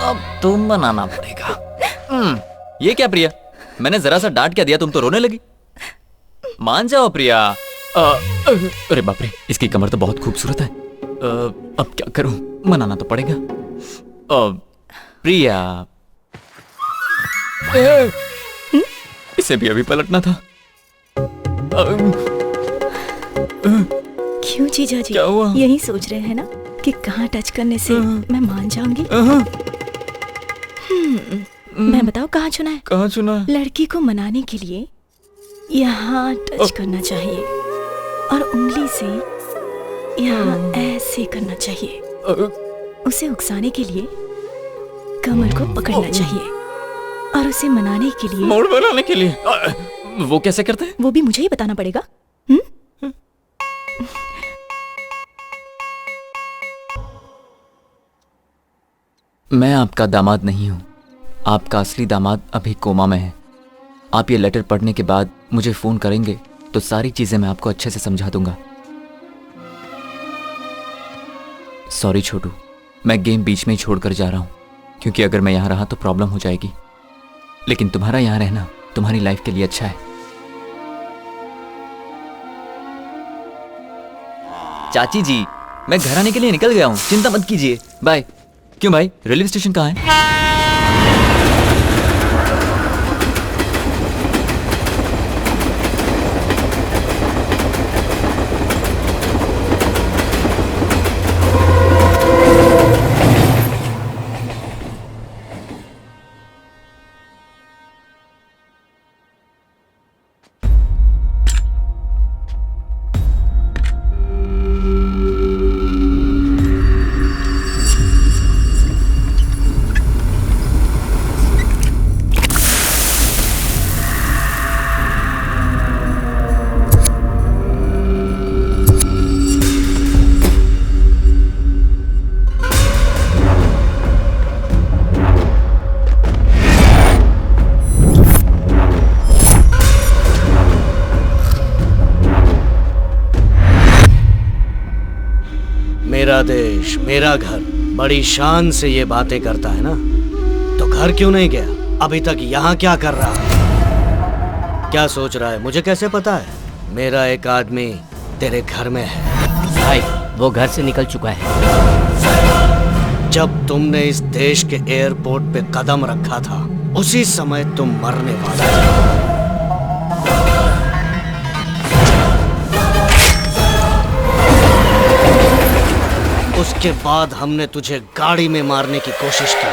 अब तुम बनाना पड़ेगा। ये क्या प्रिया, मैंने जरा सा डांट क्या दिया, तुम तो रोने लगी। मान जाओ प्रिया। अरे बाप रे, इसकी कमर तो बहुत खूबसूरत है। अब क्या करूं, मनाना तो पड़ेगा। प्रिया, इसे भी अभी पलटना था। क्यों जीजा जी, क्या हुआ? यही सोच रहे हैं ना कि कहाँ टच करने से मैं मान जाऊंगी? मैं बताओ कहाँ चुना है? कहाँ चुना? लड़की को मनाने के लिए यहाँ टच करना चाहिए और उंगली से यहाँ ऐसे करना चाहिए। उसे उकसाने के लिए कमर को पकड़ना चाहिए और उसे मनाने के लिए मोड़ बनाने के लिए। वो कैसे करते हैं? वो भी मुझे ही बताना पड़ेगा। मैं आपका दामाद नहीं हूं, आपका असली दामाद अभी कोमा में है। आप ये लेटर पढ़ने के बाद मुझे फोन करेंगे तो सारी चीजें मैं आपको अच्छे से समझा दूंगा। सॉरी छोटू, मैं गेम बीच में ही छोड़कर जा रहा हूं, क्योंकि अगर मैं यहां रहा तो प्रॉब्लम हो जाएगी। लेकिन तुम्हारा यहां रहना तुम्हारी लाइफ के लिए अच्छा है। चाची जी, मैं घर आने के लिए निकल गया हूं, चिंता मत कीजिए। बाय। क्यों भाई, रेलवे स्टेशन कहाँ है? मेरा देश, मेरा घर, बड़ी शान से ये बातें करता है ना, तो घर क्यों नहीं गया? अभी तक यहाँ क्या कर रहा है? क्या सोच रहा है? मुझे कैसे पता है? मेरा एक आदमी तेरे घर में है। भाई, वो घर से निकल चुका है। जब तुमने इस देश के एयरपोर्ट पे कदम रखा था, उसी समय तुम मरने वाला था। उसके बाद हमने तुझे गाड़ी में मारने की कोशिश की।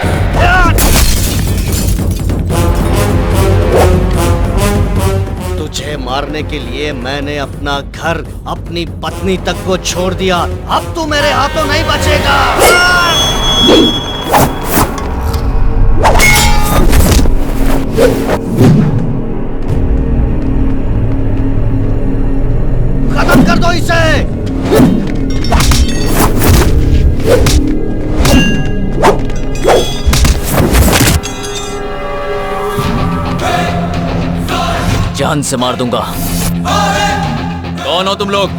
तुझे मारने के लिए मैंने अपना घर, अपनी पत्नी तक को छोड़ दिया। अब तू मेरे हाथों नहीं बचेगा। खत्म कर दो इसे। जान से मार दूंगा। कौन हो तुम लोग?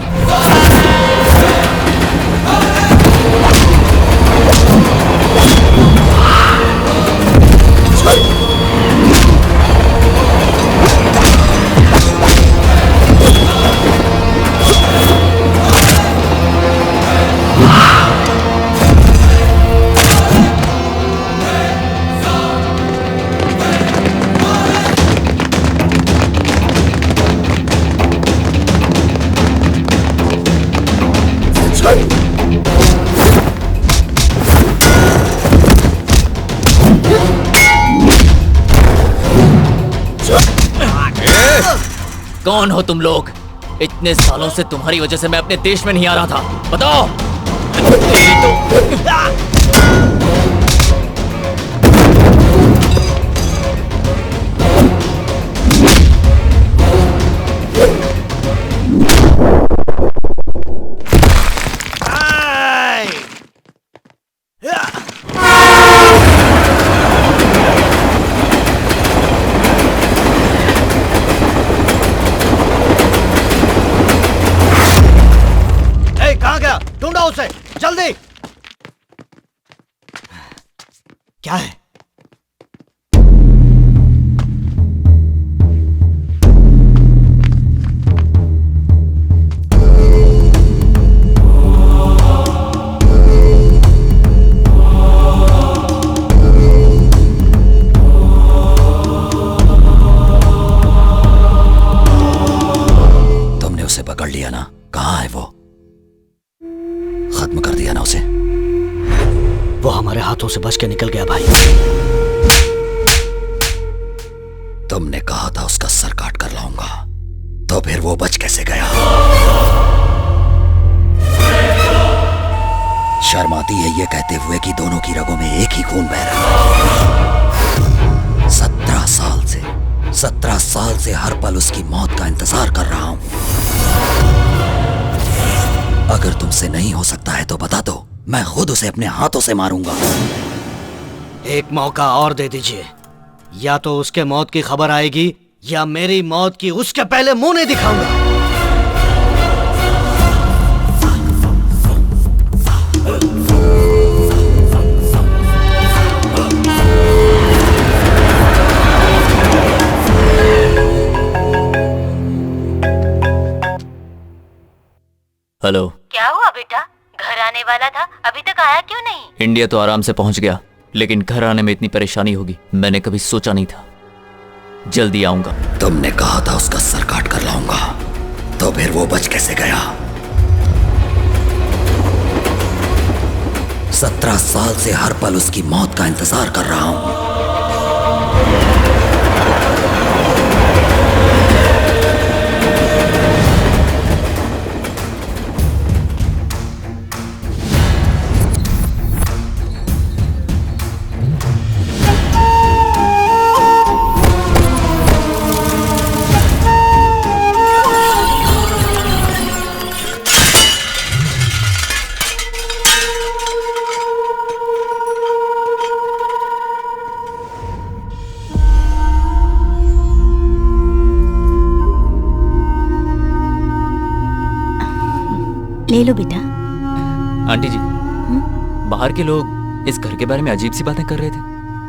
कौन हो तुम लोग? इतने सालों से तुम्हारी वजह से मैं अपने देश में नहीं आ रहा था। बताओ। तेरी तो ढूंढो उसे, जल्दी। क्या है? तुमने उसे पकड़ लिया ना? कहाँ है वो? खत्म कर दिया ना उसे? वो हमारे हाथों से बच के निकल गया भाई। तुमने कहा था उसका सर काट कर लाऊंगा, तो फिर वो बच कैसे गया? शर्म आती है ये कहते हुए कि दोनों की रगों में एक ही खून बह रहा है। 17 साल से हर पल उसकी मौत का इंतजार कर रहा हूं। अगर तुमसे नहीं हो सकता है तो बता दो, मैं खुद उसे अपने हाथों से मारूंगा। एक मौका और दे दीजिए, या तो उसके मौत की खबर आएगी या मेरी मौत की उसके पहले मुंह नहीं दिखाऊंगा। हेलो। क्या हुआ बेटा? घर आने वाला था, अभी तक आया क्यों नहीं? इंडिया तो आराम से पहुंच गया, लेकिन घर आने में इतनी परेशानी होगी मैंने कभी सोचा नहीं था। जल्दी आऊंगा। तुमने कहा था उसका सर काट कर लाऊंगा, तो फिर वो बच कैसे गया? 17 साल से हर पल उसकी मौत का इंतजार कर रहा हूं। ले लो बेटा। आंटी जी, बाहर के लोग इस घर के बारे में अजीब सी बातें कर रहे थे।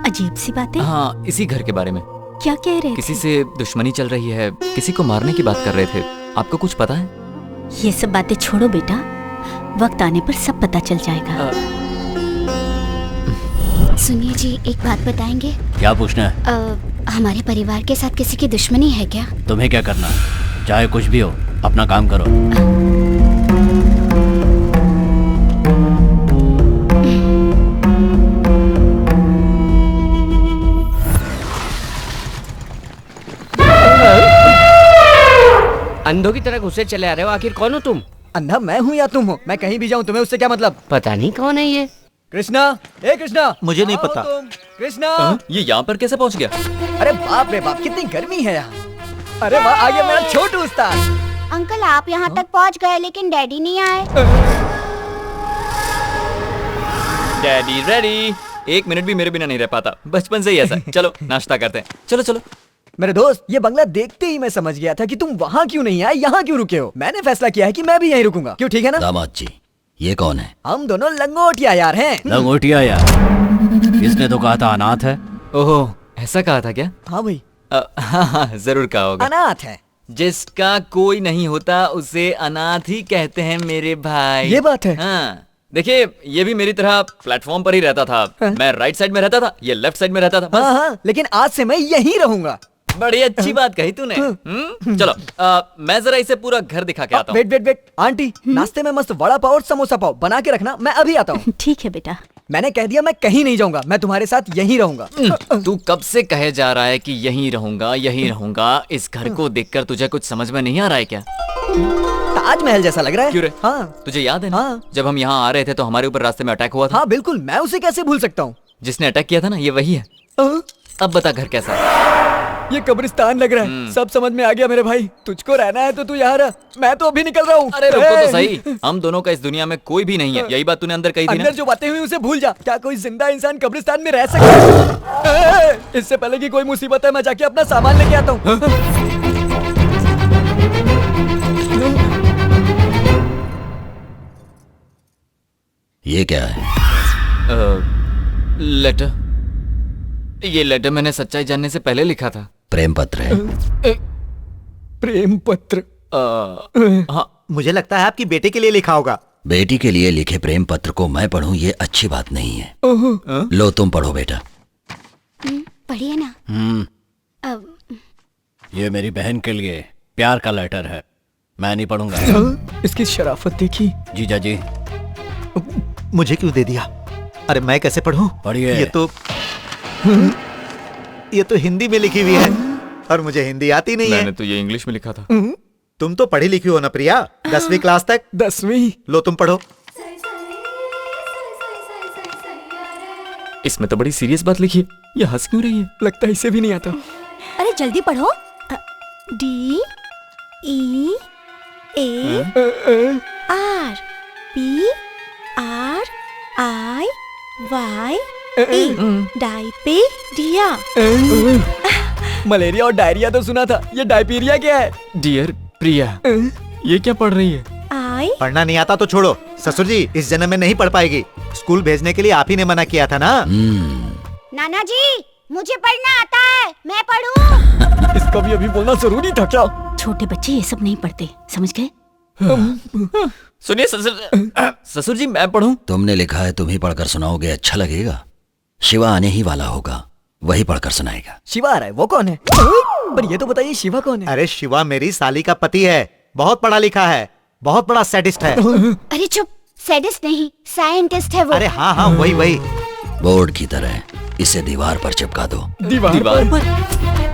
अजीब सी बातें? हाँ, इसी घर के बारे में। क्या कह रहे किसी थे? से दुश्मनी चल रही है, किसी को मारने की बात कर रहे थे। आपको कुछ पता है? ये सब बातें छोड़ो बेटा, वक्त आने पर सब पता चल जाएगा। सुनिए जी, एक बात बताएंगे? क्या पूछना है? हमारे परिवार के साथ किसी की दुश्मनी है क्या? तुम्हें क्या करना, चाहे कुछ भी हो, अपना काम करो। अंधों की तरह घुसे चले आ रहे हो, आखिर कौन हो तुम? अंधा मैं हूँ या तुम हो? मैं कहीं भी जाऊँ तुम्हें उससे क्या मतलब? पता नहीं कौन है ये। कृष्णा, ए कृष्णा, मुझे नहीं आओ पता। तुम। कृष्णा, ये यहाँ पर कैसे पहुँच गया? अरे बाप रे बाप, कितनी गर्मी है यहाँ। अरे वाह, आ गया मेरा छोटू उस्ताद। अंकल आप यहाँ तक पहुँच गए लेकिन डैडी नहीं आए। Daddy ready. 1 मिनट भी मेरे बिना नहीं रह पाता, बचपन से ही ऐसा है। चलो नाश्ता करते हैं, चलो चलो। मेरे दोस्त, ये बंगला देखते ही मैं समझ गया था कि तुम वहाँ क्यों नहीं आए, यहाँ क्यों रुके हो। मैंने फैसला किया है कि मैं भी यहीं रुकूंगा। क्यों, ठीक है ना? दामाद जी, ये कौन है? हम दोनों लंगोटिया यार हैं। लंगोटिया यार? इसने तो कहा था अनाथ है। ओहो, ऐसा कहा था क्या? हाँ भाई, हाँ, जरूर कहा होगा। अनाथ है। जिसका कोई नहीं होता उसे अनाथ ही कहते हैं मेरे भाई। ये बात है। हाँ, देखिए, ये भी मेरी तरह प्लेटफॉर्म पर ही रहता था। मैं राइट साइड में रहता था, ये लेफ्ट साइड में रहता था। हाँ हाँ, लेकिन आज से मैं यहीं रहूंगा। बड़ी अच्छी बात कही तूने। चलो, मैं जरा इसे पूरा घर दिखा के आता हूँ। वेट वेट वेट, आंटी, नाश्ते में मस्त वड़ा पाव और समोसा पाव बना के रखना, मैं अभी आता हूँ। ठीक है बेटा। मैंने कह दिया मैं कहीं नहीं जाऊंगा, मैं तुम्हारे साथ यहीं रहूंगा। तू कब से कहे जा रहा है कि यहीं रहूंगा यहीं रहूंगा? इस घर को देखकर तुझे कुछ समझ में नहीं आ रहा है क्या? ताजमहल जैसा लग रहा है। क्यों रे? हाँ। तुझे याद है ना? हाँ। जब हम यहाँ आ रहे थे तो हमारे ऊपर रास्ते में अटैक हुआ था। हाँ बिल्कुल, मैं उसे कैसे भूल सकता हूँ। जिसने अटैक किया था ना, ये वही है। अब बता घर कैसा है? ये कब्रिस्तान लग रहा है। सब समझ में आ गया मेरे भाई। तुझको रहना है तो तू यहाँ रह, मैं तो अभी निकल रहा हूँ। अरे रुको तो सही, हम दोनों का इस दुनिया में कोई भी नहीं है। यही बात तूने अंदर कही थी ना? अंदर जो बातें हुई उसे भूल जा। क्या कोई जिंदा इंसान कब्रिस्तान में रह सकता है? इससे पहले कि कोई मुसीबत है, मैं जाके अपना सामान लेके आता हूँ। ये क्या है? लेटर। ये लेटर मैंने सच्चाई जानने से पहले लिखा था। प्रेम पत्र है। प्रेम पत्र। हाँ, मुझे लगता है आपकी बेटे के लिए लिखा होगा। बेटी के लिए लिखे प्रेम पत्र को मैं पढ़ूं ये अच्छी बात नहीं है। लो तुम पढ़ो बेटा। पढ़िए ना। अब ये मेरी बहन के लिए प्यार का लेटर है, मैं नहीं पढ़ूंगा। इसकी शराफत देखी। जीजा जी मुझे क्यों दे दिया? अरे मैं कैसे पढ़ूं? पढ़िए। ये तो हिंदी में लिखी हुई है और मुझे हिंदी आती नहीं मैंने है। तो ये इंग्लिश में लिखा था। तुम तो पढ़ी लिखी हो ना प्रिया, 10वीं क्लास तक। 10वीं। लो तुम पढ़ो। इसमें तो बड़ी सीरियस बात लिखी है, ये हंस क्यों रही है? लगता है इसे भी नहीं आता। अरे जल्दी पढ़ो। D E A R P R I Y E डायपेरिया। मलेरिया और डायरिया तो सुना था, ये डायपीरिया क्या है? डियर प्रिया, ये क्या पढ़ रही है? I पढ़ना नहीं आता तो छोड़ो। ससुर जी इस जन्म में नहीं पढ़ पाएगी। स्कूल भेजने के लिए आप ही ने मना किया था ना। नाना जी मुझे पढ़ना आता है, मैं पढ़ूं। इसका भी अभी बोलना जरूरी था क्या? छोटे बच्चे ये सब नहीं पढ़ते, समझ गए? सुनिए ससुर जी, मैं पढ़ूं? तुमने लिखा है, तुम ही पढ़कर सुनाओगे, अच्छा लगेगा। शिवा आने ही वाला होगा, वही पढ़कर सुनाएगा। शिवा आ रहा है, वो कौन है? पर ये तो बताइए शिवा कौन है? अरे शिवा मेरी साली का पति है, बहुत पढ़ा लिखा है, बहुत बड़ा साइंटिस्ट है। अरे चुप, सैडिस्ट नहीं साइंटिस्ट है वो। अरे हाँ वही। बोर्ड की तरह इसे दीवार पर चिपका दो। दीवार पर?